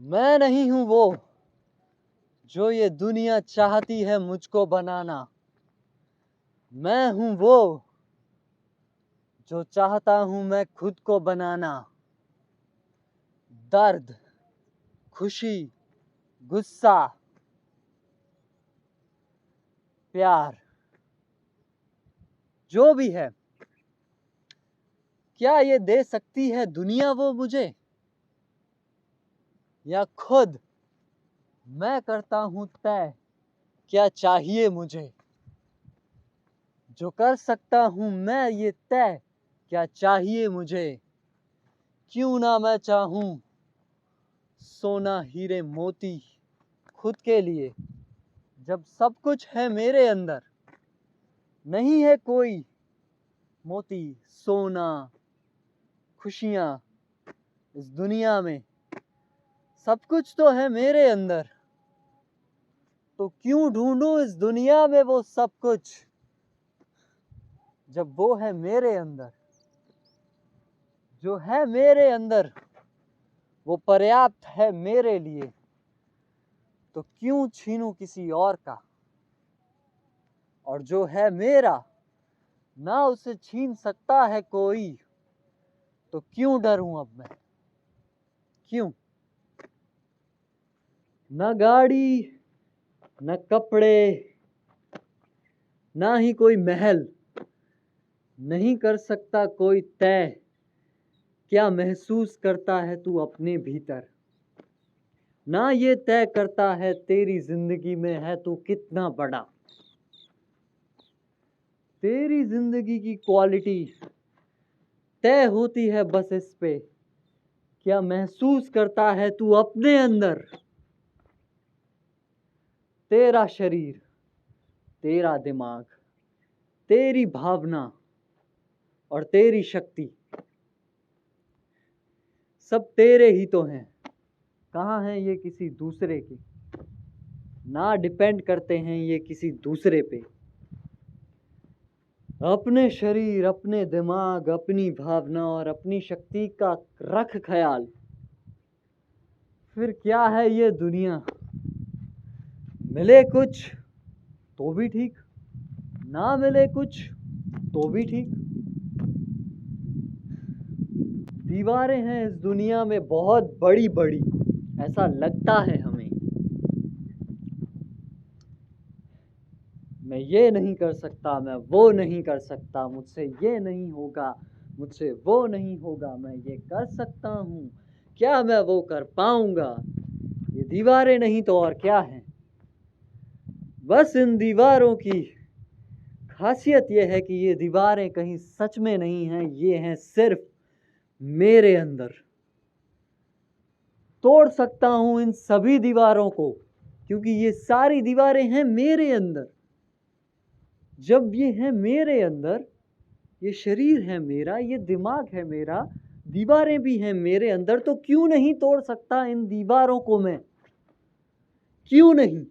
मैं नहीं हूं वो जो ये दुनिया चाहती है मुझको बनाना। मैं हूं वो जो चाहता हूं मैं खुद को बनाना। दर्द, खुशी, गुस्सा, प्यार, जो भी है, क्या ये दे सकती है दुनिया वो मुझे, या खुद मैं करता हूं तय क्या चाहिए मुझे। जो कर सकता हूं मैं ये तय क्या चाहिए मुझे। क्यों ना मैं चाहूं सोना हीरे मोती खुद के लिए, जब सब कुछ है मेरे अंदर। नहीं है कोई मोती, सोना, खुशियां इस दुनिया में, सब कुछ तो है मेरे अंदर। तो क्यों ढूंढूं इस दुनिया में वो सब कुछ, जब वो है मेरे अंदर। जो है मेरे अंदर वो पर्याप्त है मेरे लिए। तो क्यों छीनूं किसी और का, और जो है मेरा ना उसे छीन सकता है कोई। तो क्यों डरूं अब मैं, क्यों। न गाड़ी, न कपड़े, ना ही कोई महल, नहीं कर सकता कोई तय क्या महसूस करता है तू अपने भीतर। ना ये तय करता है तेरी जिंदगी में है तू कितना बड़ा। तेरी जिंदगी की क्वालिटी तय होती है बस इस पे, क्या महसूस करता है तू अपने अंदर। तेरा शरीर, तेरा दिमाग, तेरी भावना और तेरी शक्ति सब तेरे ही तो हैं। कहाँ हैं ये किसी दूसरे के, ना डिपेंड करते हैं ये किसी दूसरे पे। अपने शरीर, अपने दिमाग, अपनी भावना और अपनी शक्ति का रख ख्याल। फिर क्या है ये दुनिया, मिले कुछ तो भी ठीक, ना मिले कुछ तो भी ठीक। दीवारें हैं इस दुनिया में बहुत बड़ी बड़ी, ऐसा लगता है हमें। मैं ये नहीं कर सकता, मैं वो नहीं कर सकता, मुझसे ये नहीं होगा, मुझसे वो नहीं होगा। मैं ये कर सकता हूँ, क्या मैं वो कर पाऊंगा। ये दीवारें नहीं तो और क्या है। बस इन दीवारों की खासियत यह है कि ये दीवारें कहीं सच में नहीं हैं, ये हैं सिर्फ मेरे अंदर। तोड़ सकता हूं इन सभी दीवारों को, क्योंकि ये सारी दीवारें हैं मेरे अंदर। जब ये है मेरे अंदर, ये शरीर है मेरा, ये दिमाग है मेरा, दीवारें भी हैं मेरे अंदर, तो क्यों नहीं तोड़ सकता इन दीवारों को मैं, क्यों नहीं।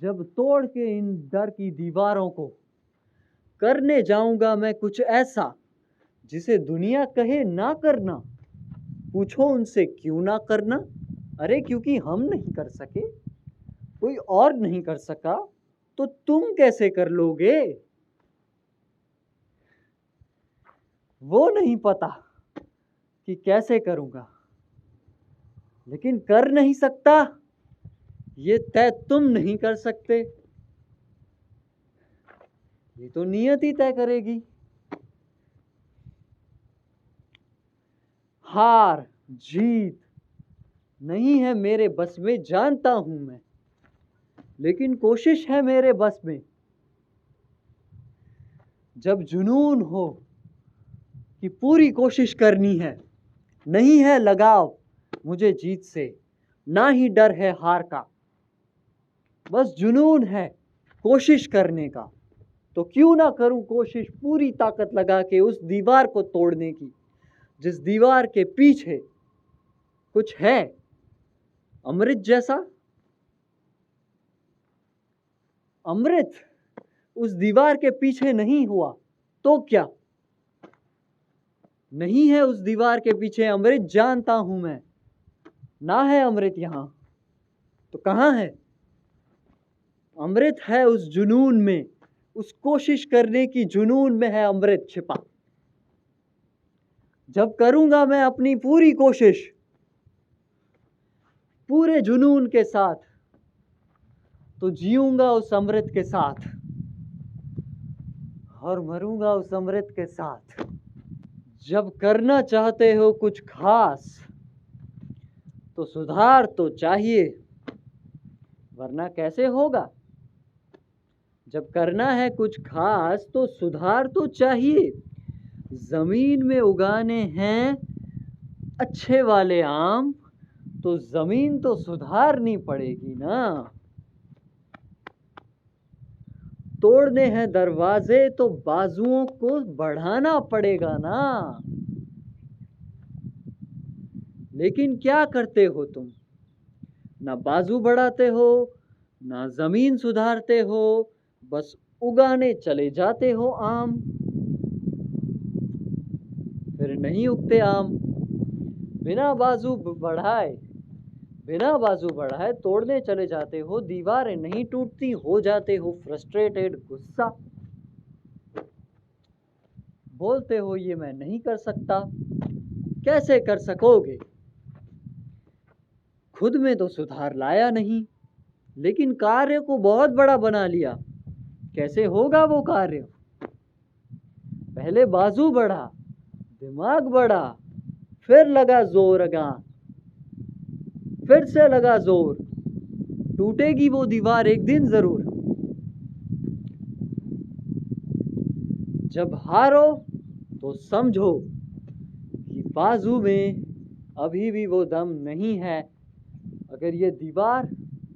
जब तोड़ के इन डर की दीवारों को करने जाऊंगा मैं कुछ ऐसा जिसे दुनिया कहे ना करना, पूछो उनसे क्यों ना करना। अरे क्योंकि हम नहीं कर सके, कोई और नहीं कर सका, तो तुम कैसे कर लोगे। वो नहीं पता कि कैसे करूंगा, लेकिन कर नहीं सकता ये तय तुम नहीं कर सकते, ये तो नियति तय करेगी। हार जीत नहीं है मेरे बस में, जानता हूं मैं, लेकिन कोशिश है मेरे बस में। जब जुनून हो कि पूरी कोशिश करनी है, नहीं है लगाव मुझे जीत से, ना ही डर है हार का, बस जुनून है कोशिश करने का। तो क्यों ना करूं कोशिश पूरी ताकत लगा के उस दीवार को तोड़ने की, जिस दीवार के पीछे कुछ है अमृत जैसा। अमृत उस दीवार के पीछे नहीं हुआ तो क्या, नहीं है उस दीवार के पीछे अमृत, जानता हूं मैं। ना है अमृत यहां तो कहां है? अमृत है उस जुनून में, उस कोशिश करने की जुनून में है अमृत छिपा। जब करूंगा मैं अपनी पूरी कोशिश पूरे जुनून के साथ, तो जीऊंगा उस अमृत के साथ और मरूंगा उस अमृत के साथ। जब करना चाहते हो कुछ खास तो सुधार तो चाहिए, वरना कैसे होगा? जब करना है कुछ खास तो सुधार तो चाहिए। जमीन में उगाने हैं अच्छे वाले आम, तो जमीन तो सुधारनी पड़ेगी ना। तोड़ने हैं दरवाजे तो बाजुओं को बढ़ाना पड़ेगा ना। लेकिन क्या करते हो तुम? ना बाजू बढ़ाते हो, ना जमीन सुधारते हो, बस उगाने चले जाते हो आम। फिर नहीं उगते आम। बिना बाजू बढ़ाए तोड़ने चले जाते हो, दीवारें नहीं टूटती, हो जाते हो फ्रस्ट्रेटेड, गुस्सा। बोलते हो ये मैं नहीं कर सकता। कैसे कर सकोगे? खुद में तो सुधार लाया नहीं, लेकिन कार्य को बहुत बड़ा बना लिया। कैसे होगा वो कार्य? पहले बाजू बढ़ा, दिमाग बढ़ा, फिर लगा जोर अगा, फिर से लगा जोर। टूटेगी वो दीवार एक दिन जरूर। जब हारो तो समझो कि बाजू में अभी भी वो दम नहीं है। अगर ये दीवार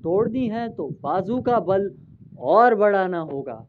तोड़नी है तो बाजू का बल और बढ़ाना होगा।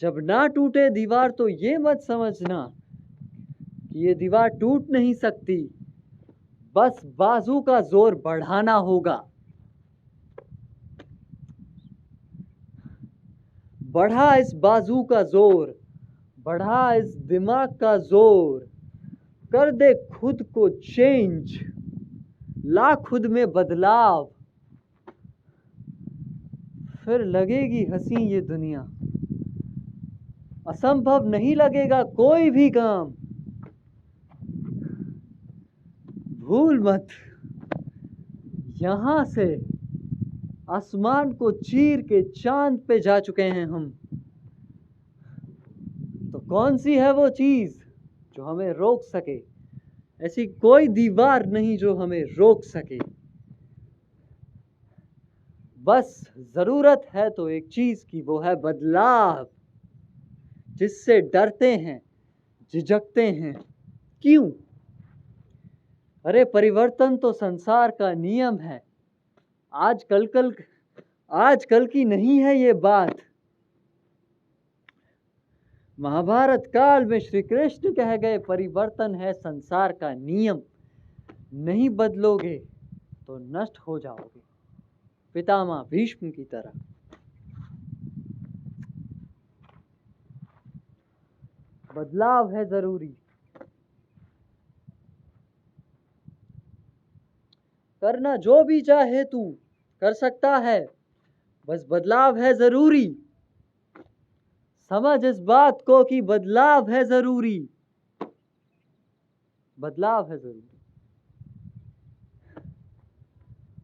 जब ना टूटे दीवार तो ये मत समझना कि ये दीवार टूट नहीं सकती, बस बाजू का जोर बढ़ाना होगा। बढ़ा इस बाजू का जोर, बढ़ा इस दिमाग का जोर, कर दे खुद को चेंज, ला खुद में बदलाव। फिर लगेगी हंसी ये दुनिया, असंभव नहीं लगेगा कोई भी काम। भूल मत, यहां से आसमान को चीर के चांद पे जा चुके हैं हम। तो कौन सी है वो चीज जो हमें रोक सके? ऐसी कोई दीवार नहीं जो हमें रोक सके। बस जरूरत है तो एक चीज की, वो है बदलाव। जिससे डरते हैं, झिझकते हैं, क्यों? अरे परिवर्तन तो संसार का नियम है। आजकल की नहीं है ये बात। महाभारत काल में श्री कृष्ण कह गए, परिवर्तन है संसार का नियम, नहीं बदलोगे तो नष्ट हो जाओगे, पितामह भीष्म की तरह। बदलाव है जरूरी। करना जो भी चाहे तू कर सकता है, बस बदलाव है जरूरी। समझ इस बात को कि बदलाव है जरूरी। बदलाव है जरूरी।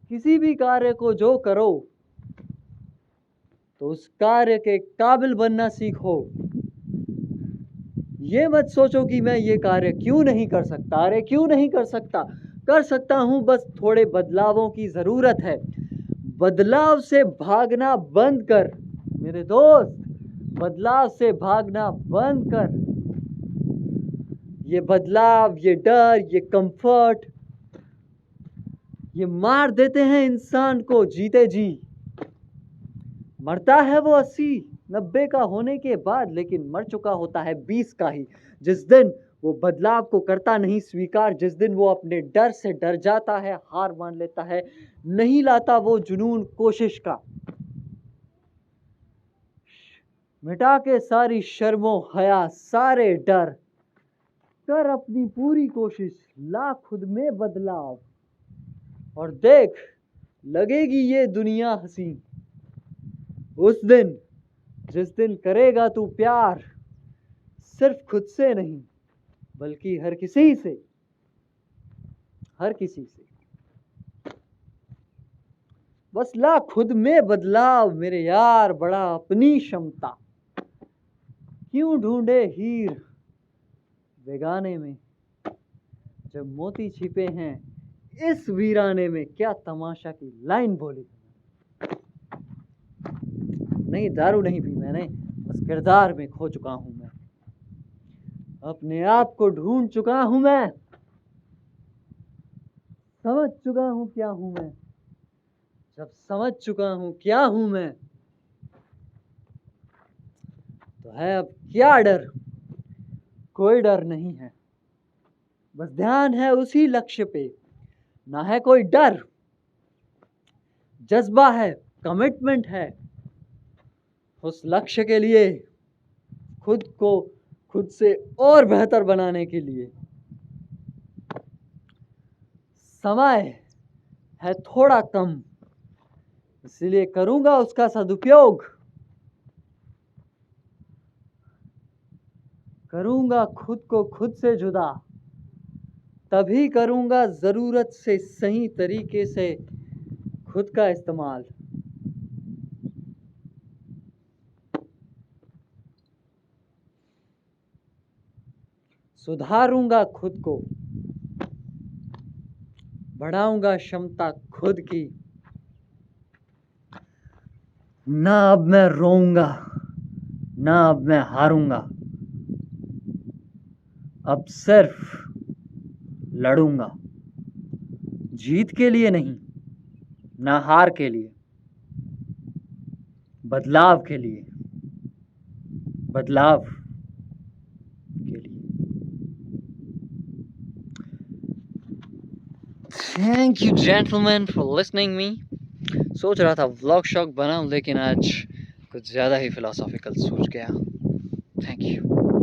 किसी भी कार्य को जो करो तो उस कार्य के काबिल बनना सीखो। ये मत सोचो कि मैं ये कार्य क्यों नहीं कर सकता। अरे क्यों नहीं कर सकता? कर सकता हूं, बस थोड़े बदलावों की जरूरत है। बदलाव से भागना बंद कर मेरे दोस्त, बदलाव से भागना बंद कर। ये बदलाव, ये डर, ये कंफर्ट, ये मार देते हैं इंसान को जीते जी। मरता है वो 80-90 का होने के बाद, लेकिन मर चुका होता है 20 का ही। जिस दिन वो बदलाव को करता नहीं स्वीकार, जिस दिन वो अपने डर से डर जाता है, हार मान लेता है, नहीं लाता वो जुनून कोशिश का, मिटा के सारी शर्मो हया, सारे डर, कर अपनी पूरी कोशिश, ला खुद में बदलाव, और देख लगेगी ये दुनिया हसीन उस दिन जिस दिन करेगा तू प्यार, सिर्फ खुद से नहीं बल्कि हर किसी से, हर किसी से। बस ला खुद में बदलाव मेरे यार, बड़ा अपनी क्षमता, क्यों ढूंढे हीर बेगाने में, जब मोती छिपे हैं इस वीराने में। क्या तमाशा की लाइन बोली। नहीं, दारू नहीं पी मैंने, बस किरदार में खो चुका हूं मैं, अपने आप को ढूंढ चुका हूं मैं, समझ चुका हूं क्या हूं मैं। जब समझ चुका हूं क्या हूं मैं, तो है अब क्या डर, कोई डर नहीं है, बस ध्यान है उसी लक्ष्य पे, ना है कोई डर, जज्बा है, कमिटमेंट है उस लक्ष्य के लिए, खुद को खुद से और बेहतर बनाने के लिए। समय है थोड़ा कम, इसलिए करूंगा उसका सदुपयोग, करूंगा खुद को खुद से जुदा, तभी करूंगा जरूरत से सही तरीके से खुद का इस्तेमाल। सुधारूंगा खुद को, बढ़ाऊंगा क्षमता खुद की, ना अब मैं रोऊंगा, ना अब मैं हारूंगा, अब सिर्फ लड़ूंगा, जीत के लिए नहीं, ना हार के लिए, बदलाव के लिए, बदलाव के लिए। Thank you gentleman for listening me. सोच रहा था व्लॉग शॉग बनाऊं, लेकिन आज कुछ ज़्यादा ही फिलोसॉफिकल सोच गया। Thank you.